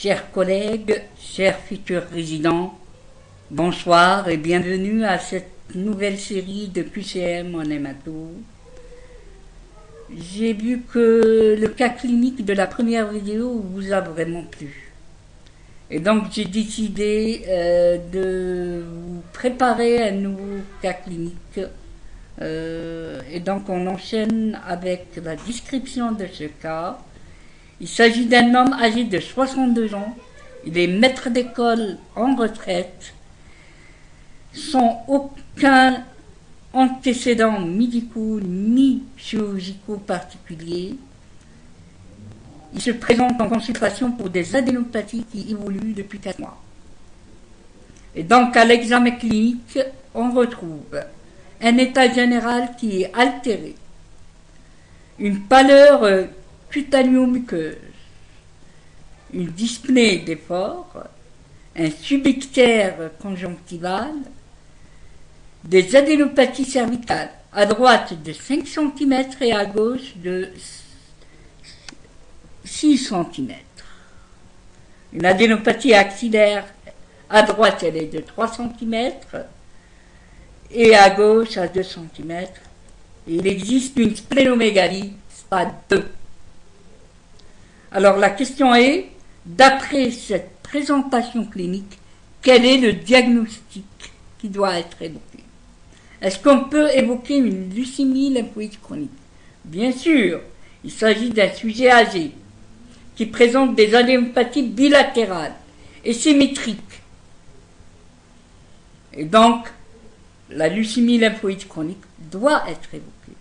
Chers collègues, chers futurs résidents, bonsoir et bienvenue à cette nouvelle série de QCM en hémato. J'ai vu que le cas clinique de la première vidéo vous a vraiment plu. Et donc j'ai décidé de vous préparer un nouveau cas clinique. Et donc on enchaîne avec la description de ce cas. Il s'agit d'un homme âgé de 62 ans. Il est maître d'école en retraite, sans aucun antécédent médicaux ni chirurgicaux particuliers. Il se présente en consultation pour des adénopathies qui évoluent depuis 4 mois. Et donc à l'examen clinique, on retrouve un état général qui est altéré, une pâleur cutanéo-muqueuse, une dyspnée d'effort, un subictère conjonctival, des adénopathies cervicales, à droite de 5 cm et à gauche de 6 cm. Une adénopathie axillaire, à droite elle est de 3 cm et à gauche à 2 cm. Il existe une splénomégalie stade 2. Alors la question est, d'après cette présentation clinique, quel est le diagnostic qui doit être évoqué? Est-ce qu'on peut évoquer une leucémie lymphoïde chronique? Bien sûr, il s'agit d'un sujet âgé qui présente des adénopathies bilatérales et symétriques. Et donc, la leucémie lymphoïde chronique doit être évoquée.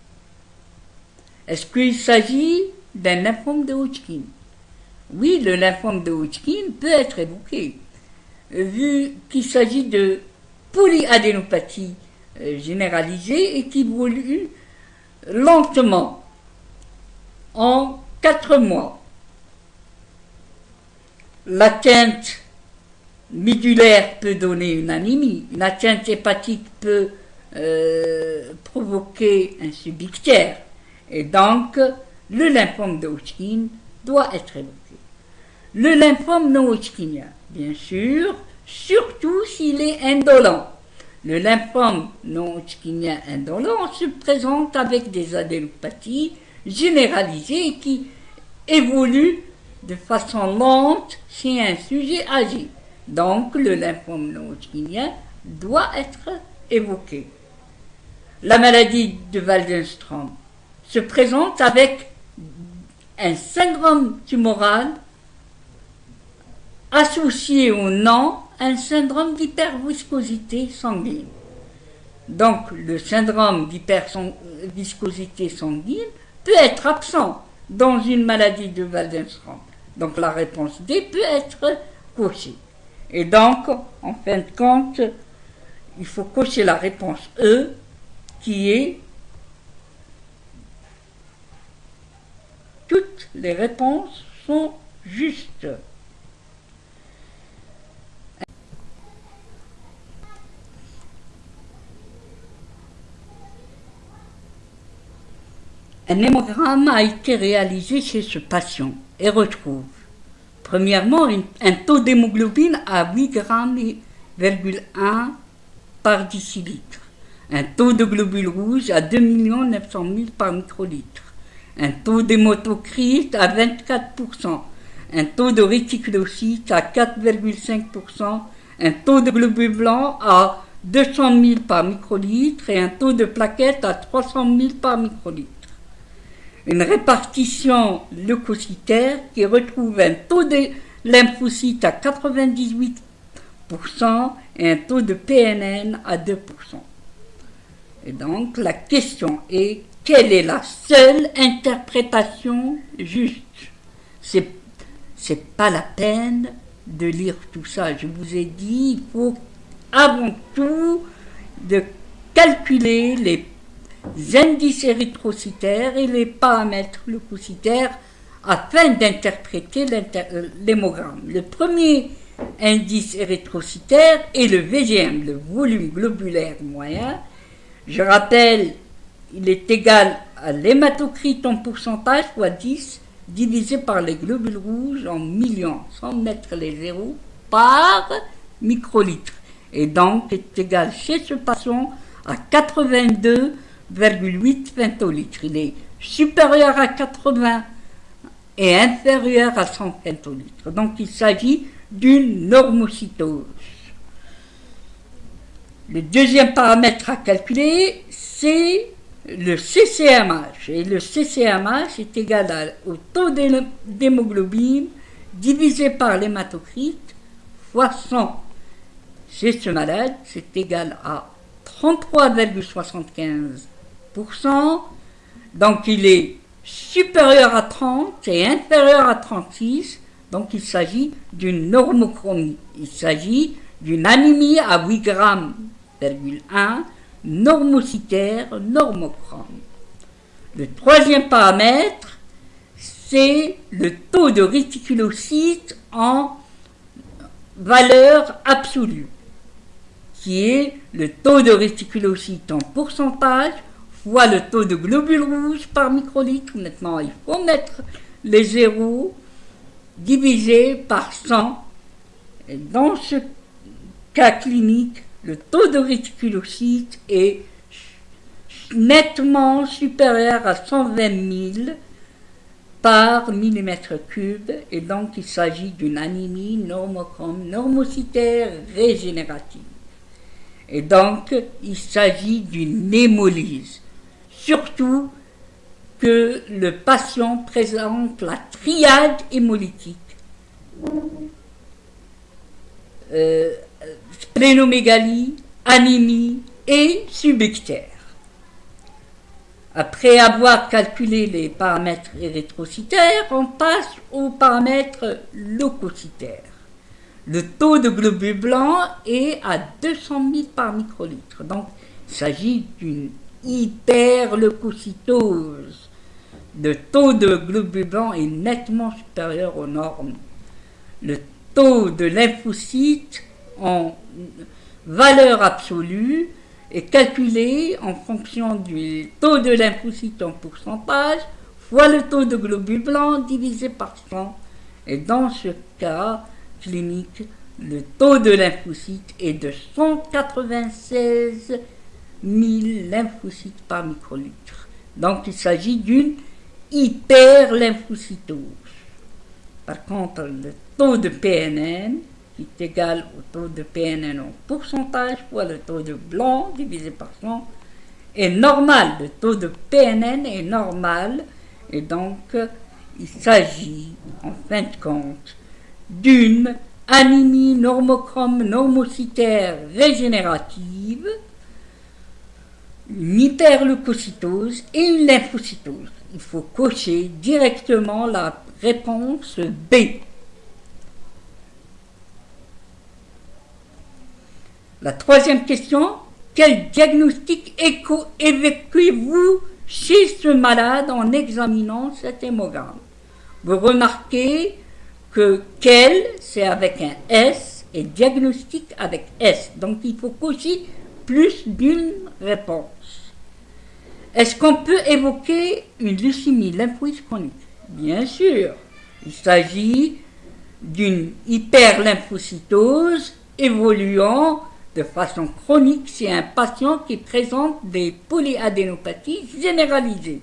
Est-ce qu'il s'agit d'un lymphome de Hodgkin? Oui, le lymphome de Hodgkin peut être évoqué, vu qu'il s'agit de polyadénopathie généralisée et qui évolue lentement en 4 mois. L'atteinte médulaire peut donner une anémie, une atteinte hépatique peut provoquer un subictère, et donc le lymphome de Hodgkin doit être évoqué. Le lymphome non hodgkinien, bien sûr, surtout s'il est indolent. Le lymphome non hodgkinien indolent se présente avec des adénopathies généralisées qui évoluent de façon lente chez un sujet âgé. Donc le lymphome non hodgkinien doit être évoqué. La maladie de Waldenström se présente avec un syndrome tumoral associé au nom un syndrome d'hyperviscosité sanguine. Donc le syndrome d'hyperviscosité sanguine peut être absent dans une maladie de Waldenström. Donc la réponse D peut être cochée. Et donc, en fin de compte, il faut cocher la réponse E qui est toutes les réponses sont justes. Un hémogramme a été réalisé chez ce patient et retrouve, premièrement, un taux d'hémoglobine à 8,1 g par décilitre, un taux de globules rouges à 2 900 000 par microlitre, un taux d'hématocrite à 24%, un taux de réticulocytes à 4,5%, un taux de globules blancs à 200 000 par microlitre et un taux de plaquettes à 300 000 par microlitre. Une répartition leucocytaire qui retrouve un taux de lymphocytes à 98% et un taux de PNN à 2%. Et donc la question est, quelle est la seule interprétation juste? C'est pas la peine de lire tout ça. Je vous ai dit, il faut avant tout de calculer les indices érythrocytaires et les paramètres leucocytaires afin d'interpréter l'hémogramme. Le premier indice érythrocytaire est le VGM, le volume globulaire moyen. Je rappelle, il est égal à l'hématocrite en pourcentage fois 10 divisé par les globules rouges en millions, sans mettre les zéros, par microlitre. Et donc est égal chez ce patient à 82,8 femtolitres. Il est supérieur à 80 et inférieur à 100 femtolitres. Donc il s'agit d'une normocytose. Le deuxième paramètre à calculer, c'est le CCMH. Et le CCMH est égal au taux d'hémoglobine divisé par l'hématocrite fois 100. Chez ce malade, c'est égal à 33,75%. Donc il est supérieur à 30 et inférieur à 36. Donc il s'agit d'une normochromie. Il s'agit d'une anémie à 8 grammes, normocytaire, normochrome. Le troisième paramètre, c'est le taux de réticulocytes en valeur absolue, qui est le taux de réticulocytes en pourcentage fois le taux de globules rouges par microlitre. Maintenant, il faut mettre les zéros divisé par 100. Et dans ce cas clinique, le taux de réticulocytes est nettement supérieur à 120 000 par millimètre cube, et donc il s'agit d'une anémie normochrome normocytaire régénérative. Et donc il s'agit d'une hémolyse, surtout que le patient présente la triade hémolytique. Splénomégalie, anémie et subictaire. Après avoir calculé les paramètres érythrocytaires, on passe aux paramètres leucocytaires. Le taux de globules blancs est à 200 000 par microlitre. Donc, il s'agit d'une hyperleucocytose. Le taux de globules blancs est nettement supérieur aux normes. Le taux de lymphocytes en valeur absolue est calculé en fonction du taux de lymphocytes en pourcentage fois le taux de globules blancs divisé par 100. Et dans ce cas clinique, le taux de lymphocytes est de 196 000 lymphocytes par microlitre. Donc il s'agit d'une hyperlymphocytose. Par contre, le taux de PNN est égal au taux de PNN en pourcentage fois le taux de blanc divisé par 100 est normal. Le taux de PNN est normal, et donc il s'agit en fin de compte d'une anémie normochrome normocytaire régénérative, une hyperleucocytose et une lymphocytose. Il faut cocher directement la réponse B. La troisième question, quel diagnostic évoquez-vous chez ce malade en examinant cet hémogramme? Vous remarquez que quel, c'est avec un S, et diagnostic avec S. Donc il faut cocher plus d'une réponse. Est-ce qu'on peut évoquer une leucémie lymphoïde chronique? Bien sûr. Il s'agit d'une hyperlymphocytose évoluant de façon chronique chez un patient qui présente des polyadénopathies généralisées.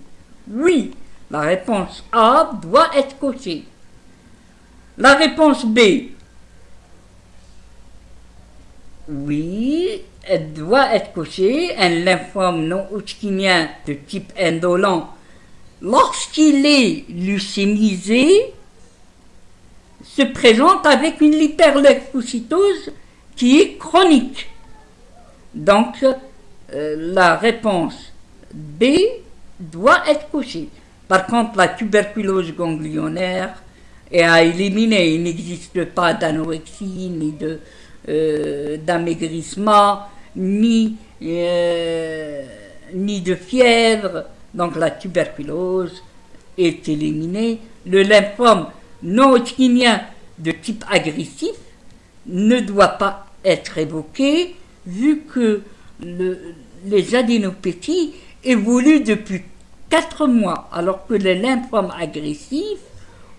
Oui, la réponse A doit être cochée. La réponse B, oui, elle doit être cochée. Un lymphome non hodgkinien de type indolent, lorsqu'il est leucémisé, se présente avec une hyperlymphocytose qui est chronique. Donc, la réponse B doit être cochée. Par contre, la tuberculose ganglionnaire est à éliminer. Il n'existe pas d'anorexie, ni d'amaigrissement, ni de fièvre. Donc, la tuberculose est éliminée. Le lymphome non hodgkinien de type agressif ne doit pas être évoqué, vu que les adénopathies évoluent depuis 4 mois, alors que les lymphomes agressifs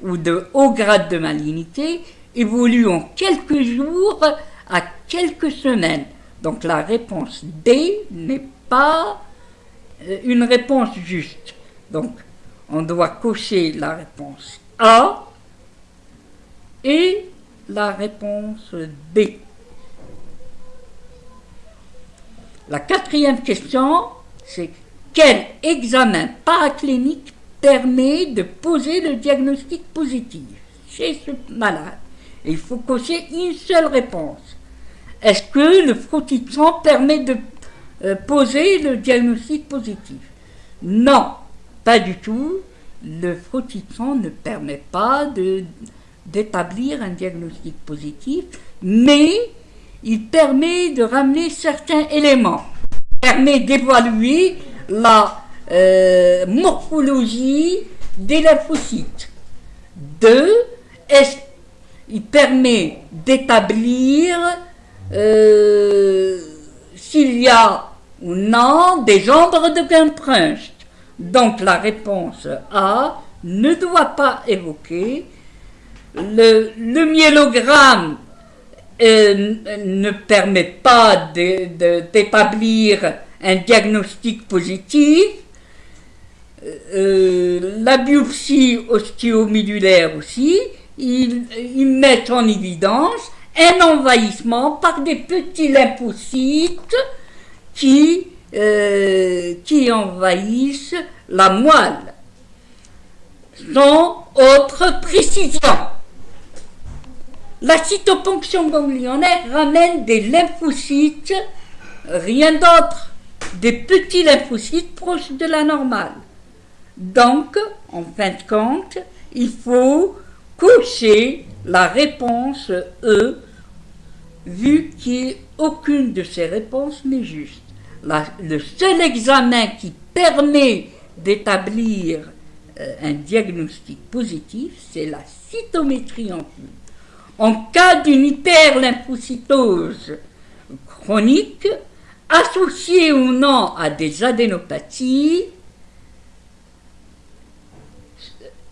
ou de haut grade de malignité évolue en quelques jours à quelques semaines. Donc la réponse D n'est pas une réponse juste. Donc on doit cocher la réponse A et la réponse B. La quatrième question, c'est quel examen paraclinique permet de poser le diagnostic positif chez ce malade? Et il faut cocher une seule réponse. Est-ce que le frottis de sang permet de poser le diagnostic positif? Non, pas du tout. Le frottis de sang ne permet pas d'établir un diagnostic positif, mais il permet de ramener certains éléments. Il permet d'évaluer la morphologie des lymphocytes. Deux, il permet d'établir s'il y a ou non des gendres de Gumprunst. Donc la réponse A ne doit pas évoquer le myélogramme. Ne permet pas d'établir un diagnostic positif. La biopsie ostéomodulaire aussi, ils mettent en évidence un envahissement par des petits lymphocytes qui envahissent la moelle, sans autre précision. La cytoponction ganglionnaire ramène des lymphocytes, rien d'autre, des petits lymphocytes proches de la normale. Donc, en fin de compte, il faut cocher la réponse E, vu qu'aucune de ces réponses n'est juste. Le seul examen qui permet d'établir un diagnostic positif, c'est la cytométrie en flux. En cas d'une hyperlymphocytose chronique, associée ou non à des adénopathies,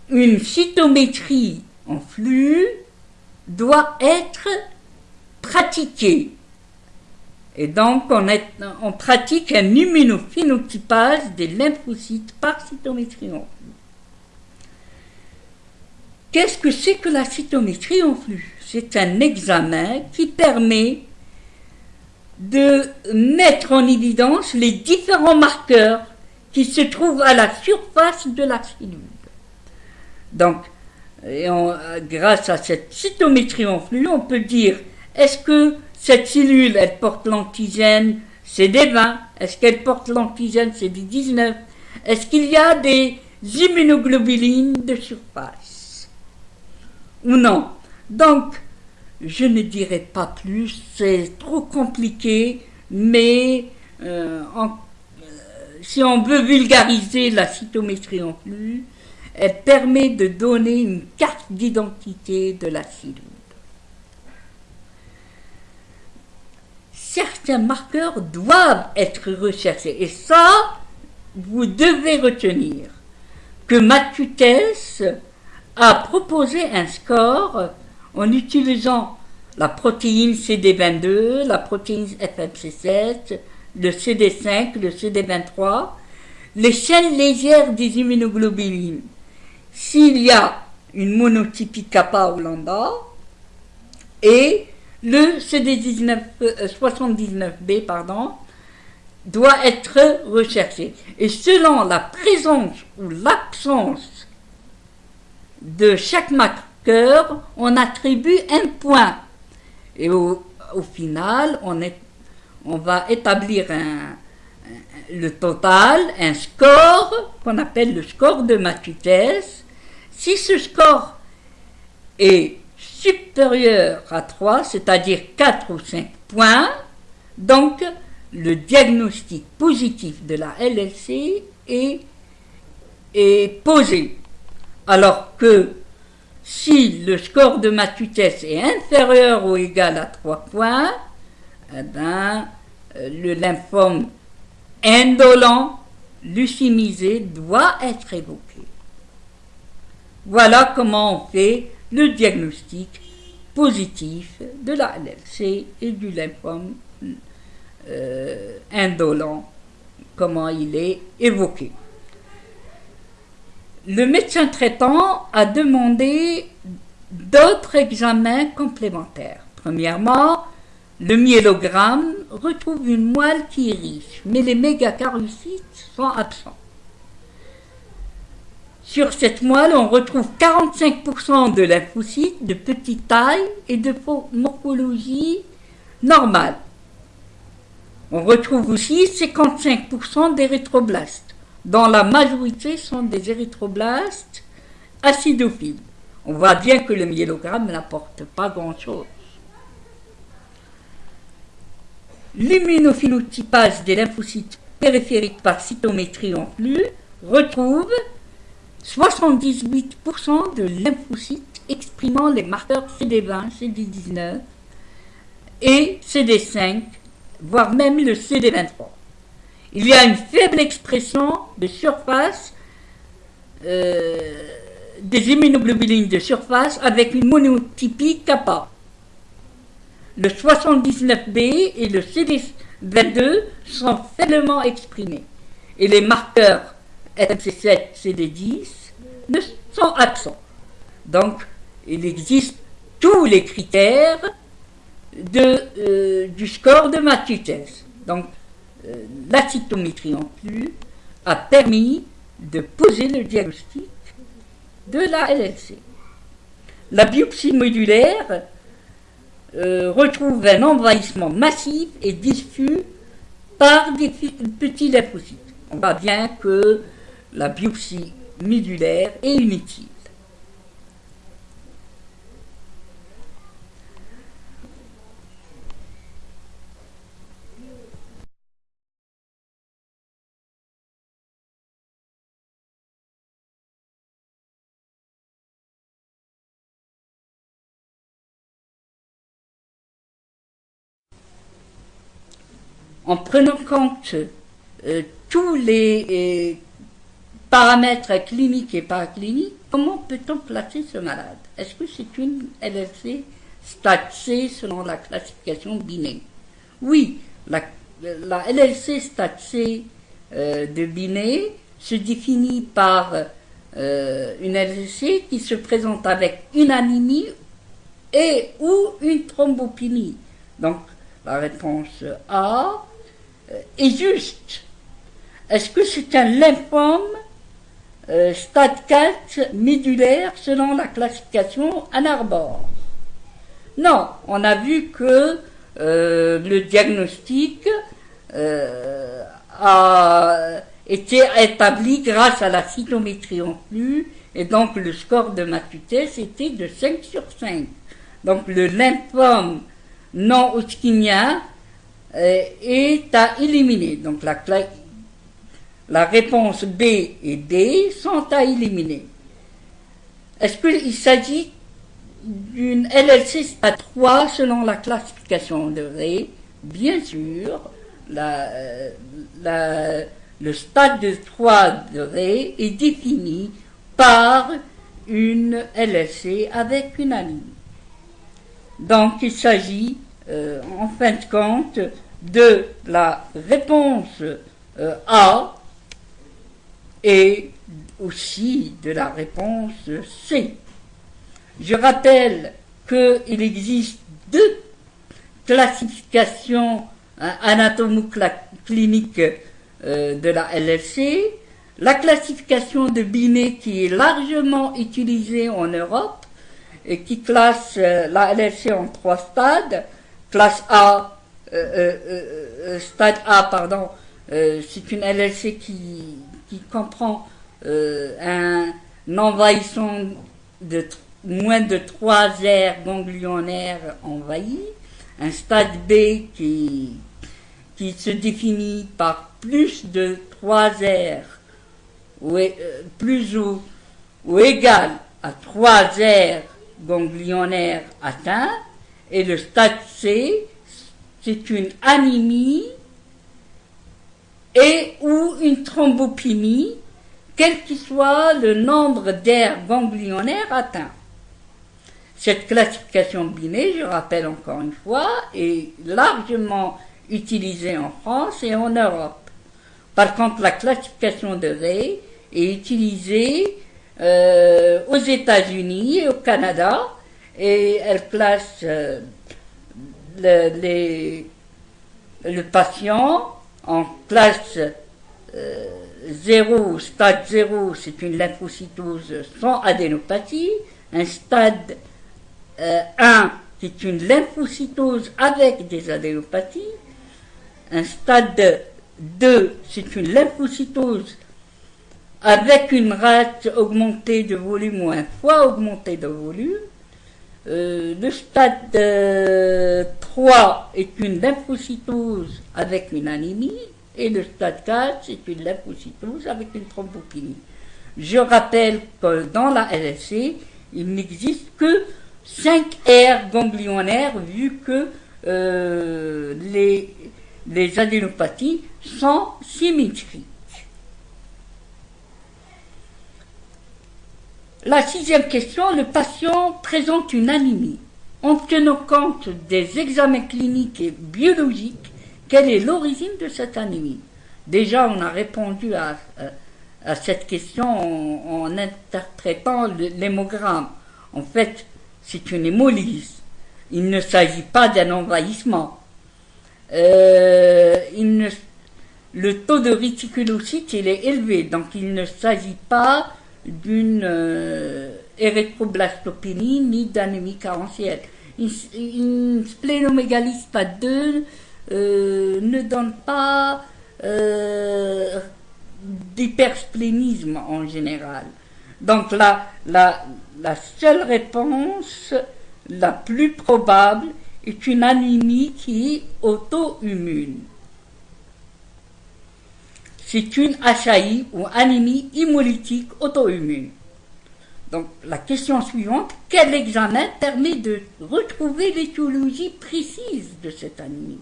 une cytométrie en flux doit être pratiquée. Et donc, on pratique un immunophénotypage des lymphocytes par cytométrie en flux. Qu'est-ce que c'est que la cytométrie en flux? C'est un examen qui permet de mettre en évidence les différents marqueurs qui se trouvent à la surface de la cellule. Donc, grâce à cette cytométrie en flux, on peut dire, est-ce que cette cellule, elle porte l'antigène CD20? Est-ce qu'elle porte l'antigène CD19? Est-ce qu'il y a des immunoglobulines de surface ou non? Donc, je ne dirai pas plus, c'est trop compliqué, mais si on veut vulgariser la cytométrie en flux, elle permet de donner une carte d'identité de la cellule. Certains marqueurs doivent être recherchés, et ça, vous devez retenir que Matutes a proposé un score en utilisant la protéine CD22, la protéine FMC7, le CD5, le CD23, les chaînes légères des immunoglobulines. S'il y a une monotypie kappa ou lambda, et le CD79B, doit être recherché. Et selon la présence ou l'absence de chaque marqueur, on attribue un point. Et au final, on va établir le total, un score qu'on appelle le score de Matutes. Si ce score est supérieur à 3, c'est-à-dire 4 ou 5 points, donc le diagnostic positif de la LLC est posé. Alors que si le score de Matutes est inférieur ou égal à 3 points, eh ben, le lymphome indolent, leucémisé, doit être évoqué. Voilà comment on fait le diagnostic positif de la LLC et du lymphome indolent, comment il est évoqué. Le médecin traitant a demandé d'autres examens complémentaires. Premièrement, le myélogramme retrouve une moelle qui est riche, mais les mégakaryocytes sont absents. Sur cette moelle, on retrouve 45% de lymphocytes de petite taille et de morphologie normale. On retrouve aussi 55% d'érythroblastes, dont la majorité sont des érythroblastes acidophiles. On voit bien que le myélogramme n'apporte pas grand-chose. L'immunophénotypage des lymphocytes périphériques par cytométrie en flux retrouve 78% de lymphocytes exprimant les marqueurs CD20, CD19 et CD5, voire même le CD23. Il y a une faible expression de surface des immunoglobulines de surface avec une monotypie kappa. Le 79B et le CD22 sont faiblement exprimés et les marqueurs MC7, CD10 ne sont absents. Donc, il existe tous les critères du score de Mathieu-Tess. Donc, la cytométrie en flux a permis de poser le diagnostic de la LLC. La biopsie modulaire retrouve un envahissement massif et diffus par des petits lymphocytes. On voit bien que la biopsie médulaire est inutile. En prenant compte tous les paramètres cliniques et paracliniques, comment peut-on placer ce malade? Est-ce que c'est une LLC stade C selon la classification Binet? Oui, la LLC stade C de Binet se définit par une LLC qui se présente avec une anémie et ou une thrombopénie. Donc, la réponse A est juste. Est-ce que c'est un lymphome stade 4 médulaire selon la classification Ann Arbor? Non, on a vu que le diagnostic a été établi grâce à la cytométrie en flux et donc le score de Mathieu-Tess était de 5 sur 5. Donc le lymphome non hodgkinien est à éliminer. Donc la réponse B et D sont à éliminer. Est-ce qu'il s'agit d'une LLC stade 3 selon la classification de Ray? Bien sûr, le stade de 3 de Ray est défini par une LLC avec une anémie. Donc il s'agit en fin de compte de la réponse A et aussi de la réponse C. Je rappelle qu'il existe deux classifications anatomo-cliniques de la LLC. La classification de Binet qui est largement utilisée en Europe et qui classe la LLC en 3 stades. Classe A, stade A, pardon, c'est une LLC qui comprend un envahissement de moins de 3 aires ganglionnaires envahies. Un stade B qui se définit par plus de 3 aires plus ou égal à 3 aires ganglionnaires atteintes. Et le stade C, c'est une anémie et ou une thrombopénie quel qu'il soit le nombre d'aires ganglionnaires atteints. Cette classification Binet, je rappelle encore une fois, est largement utilisée en France et en Europe. Par contre, la classification de Ray est utilisée aux États-Unis et au Canada, et elle classe le patient en classe 0, stade 0, c'est une lymphocytose sans adénopathie, un stade 1, c'est une lymphocytose avec des adénopathies, un stade 2, c'est une lymphocytose avec une rate augmentée de volume ou un foie augmenté de volume. Le stade 3 est une lymphocytose avec une anémie, et le stade 4, c'est une lymphocytose avec une thrombopénie. Je rappelle que dans la LSC, il n'existe que 5 aires ganglionnaires, vu que les adénopathies sont symétriques. La 6e question, le patient présente une anémie. En tenant compte des examens cliniques et biologiques, quelle est l'origine de cette anémie? Déjà, on a répondu à cette question en interprétant l'hémogramme. En fait, c'est une hémolyse. Il ne s'agit pas d'un envahissement. Le taux de réticulocytes il est élevé, donc il ne s'agit pas d'une érythroblastopénie ni d'anémie carentielle. Une splénomégalie stade 2 ne donne pas d'hypersplénisme en général. Donc la seule réponse la plus probable est une anémie qui est auto-immune. C'est une HAI ou anémie hémolytique auto-immune. Donc la question suivante, quel examen permet de retrouver l'étiologie précise de cette anémie?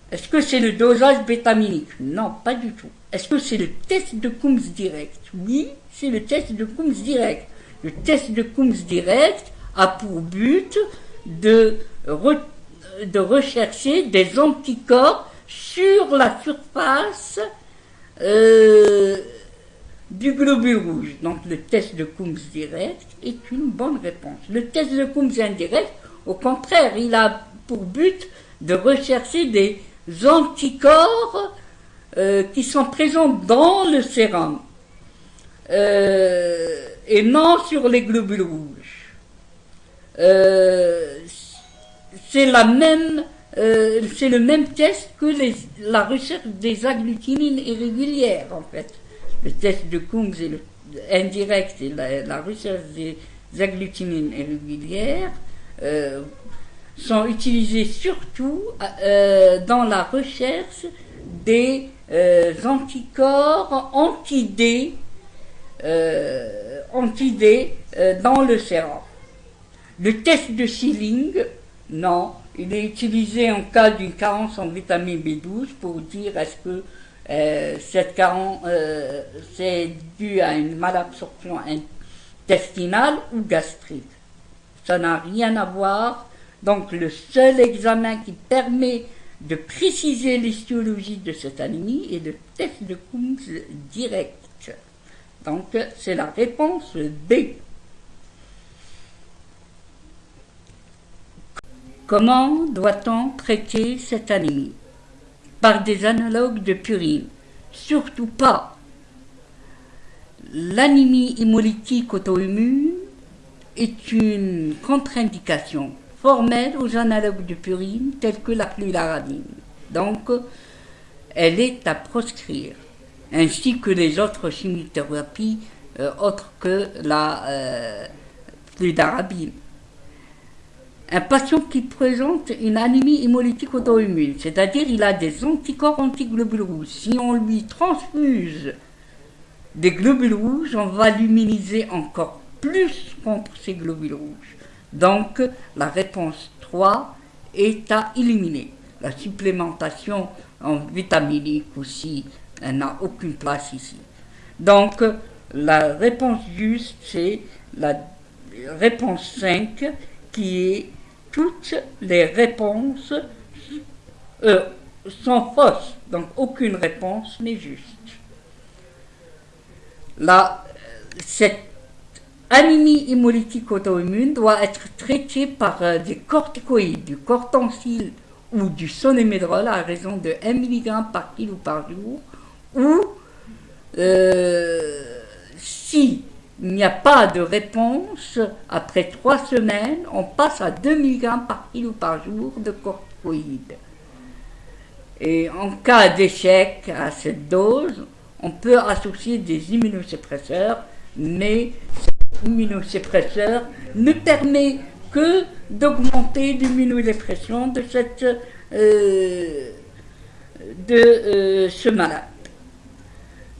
Est-ce que c'est le dosage bétaminique? Non, pas du tout. Est-ce que c'est le test de Coombs direct? Oui, c'est le test de Coombs direct. Le test de Coombs direct a pour but de rechercher des anticorps sur la surface du globule rouge. Donc le test de Coombs direct est une bonne réponse. Le test de Coombs indirect, au contraire, il a pour but de rechercher des anticorps qui sont présents dans le sérum et non sur les globules rouges. C'est le même test que la recherche des agglutinines irrégulières, en fait. Le test de Coombs indirect et la recherche des agglutinines irrégulières sont utilisés surtout dans la recherche des anticorps anti-D dans le sérum. Le test de Schilling, non, il est utilisé en cas d'une carence en vitamine B12 pour dire est-ce que cette carence c'est dû à une malabsorption intestinale ou gastrique. Ça n'a rien à voir. Donc le seul examen qui permet de préciser l'histologie de cette anémie est le test de Coombs direct. Donc c'est la réponse B. Comment doit-on traiter cette anémie? Par des analogues de purine. Surtout pas. L'anémie hémolytique auto-immune est une contre-indication formelle aux analogues de purine tels que la fludarabine. Donc, elle est à proscrire, ainsi que les autres chimiothérapies autres que la fludarabine. Un patient qui présente une anémie hémolytique auto-immune, c'est-à-dire il a des anticorps antiglobules rouges, si on lui transfuse des globules rouges, on va l'immuniser encore plus contre ces globules rouges. Donc la réponse 3 est à éliminer. La supplémentation en vitaminique aussi Elle n'a aucune place ici. Donc, la réponse juste, c'est la réponse 5, qui est toutes les réponses sont fausses. Donc, aucune réponse n'est juste. Cette anémie hémolytique auto-immune doit être traitée par des corticoïdes, du cortencil ou du sonémédrol à raison de 1 mg par kilo par jour, ou si il n'y a pas de réponse, après 3 semaines, on passe à 2 mg par kilo par jour de corticoïdes. Et en cas d'échec à cette dose, on peut associer des immunosuppresseurs, mais cet immunosuppresseur ne permet que d'augmenter l'immunodépression de ce malade.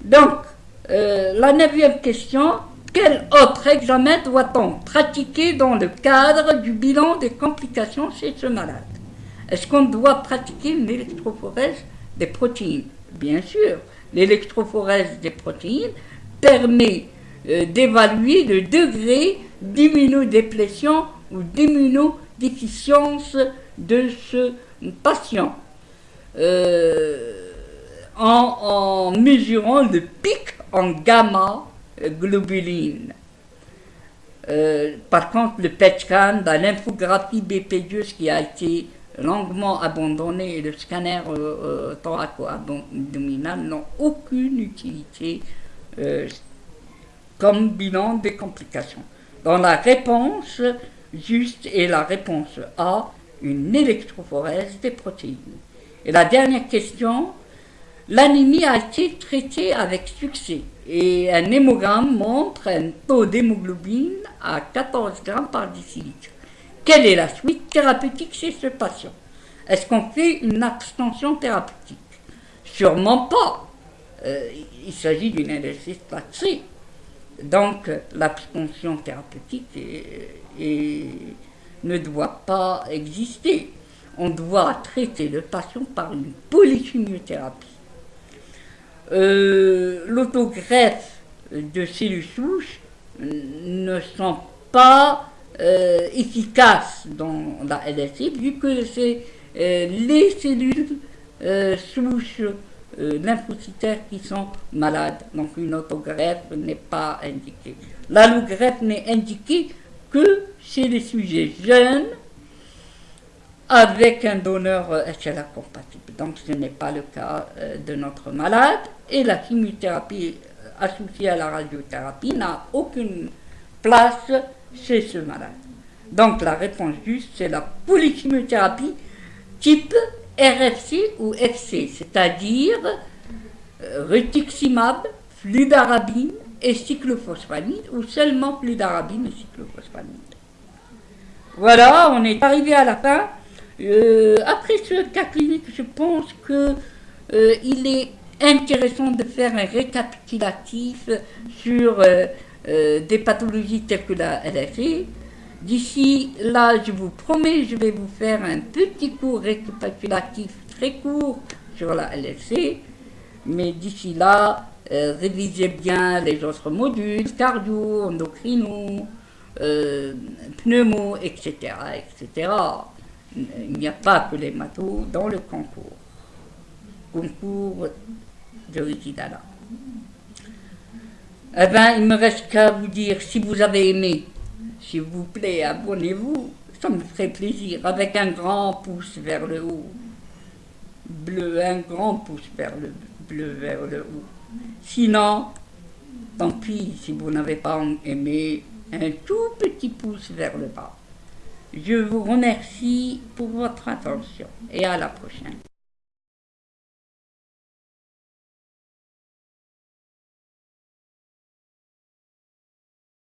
Donc, la 9e question, quel autre examen doit-on pratiquer dans le cadre du bilan des complications chez ce malade? Est-ce qu'on doit pratiquer une électrophorèse des protéines? Bien sûr, l'électrophorèse des protéines permet d'évaluer le degré d'immunodéplétion ou d'immunodéficience de ce patient en mesurant le pic en gamma globuline. Par contre, le PET scan, la lymphographie BPDUS qui a été longuement abandonné et le scanner thoraco-abdominal n'ont aucune utilité comme bilan des complications. Dans la réponse juste est la réponse A, une électrophorèse des protéines. Et la dernière question, l'anémie a été traitée avec succès et un hémogramme montre un taux d'hémoglobine à 14 grammes par décilitre. Quelle est la suite thérapeutique chez ce patient? Est-ce qu'on fait une abstention thérapeutique? Sûrement pas. Il s'agit d'une LSD placée. Donc l'abstention thérapeutique ne doit pas exister. On doit traiter le patient par une polychimiothérapie. L'autogreffe de cellules souches ne sont pas efficaces dans la LSI, vu que c'est les cellules souches lymphocytaires qui sont malades. Donc une autogreffe n'est pas indiquée. L'allogreffe n'est indiquée que chez les sujets jeunes avec un donneur HLA compatible. Donc ce n'est pas le cas de notre malade, et la chimiothérapie associée à la radiothérapie n'a aucune place chez ce malade. Donc la réponse juste, c'est la polychimiothérapie type RFC ou FC, c'est-à-dire rituximab, fludarabine et cyclophosphamide, ou seulement fludarabine et cyclophosphamide. Voilà, on est arrivé à la fin. Après ce cas clinique, je pense qu'il est intéressant de faire un récapitulatif sur des pathologies telles que la LFE. D'ici là, je vous promets, je vais vous faire un petit cours récapitulatif très court sur la LFC. Mais d'ici là, révisez bien les autres modules, cardio, endocrino, pneumo, etc., etc. Il n'y a pas que les mathos dans le concours de Rizidala. Eh bien, il me reste qu'à vous dire, si vous avez aimé, s'il vous plaît, abonnez-vous, ça me ferait plaisir, avec un grand pouce vers le haut, bleu, un grand pouce vers le bleu vers le haut. Sinon, tant pis, si vous n'avez pas aimé, un tout petit pouce vers le bas. Je vous remercie pour votre attention et à la prochaine.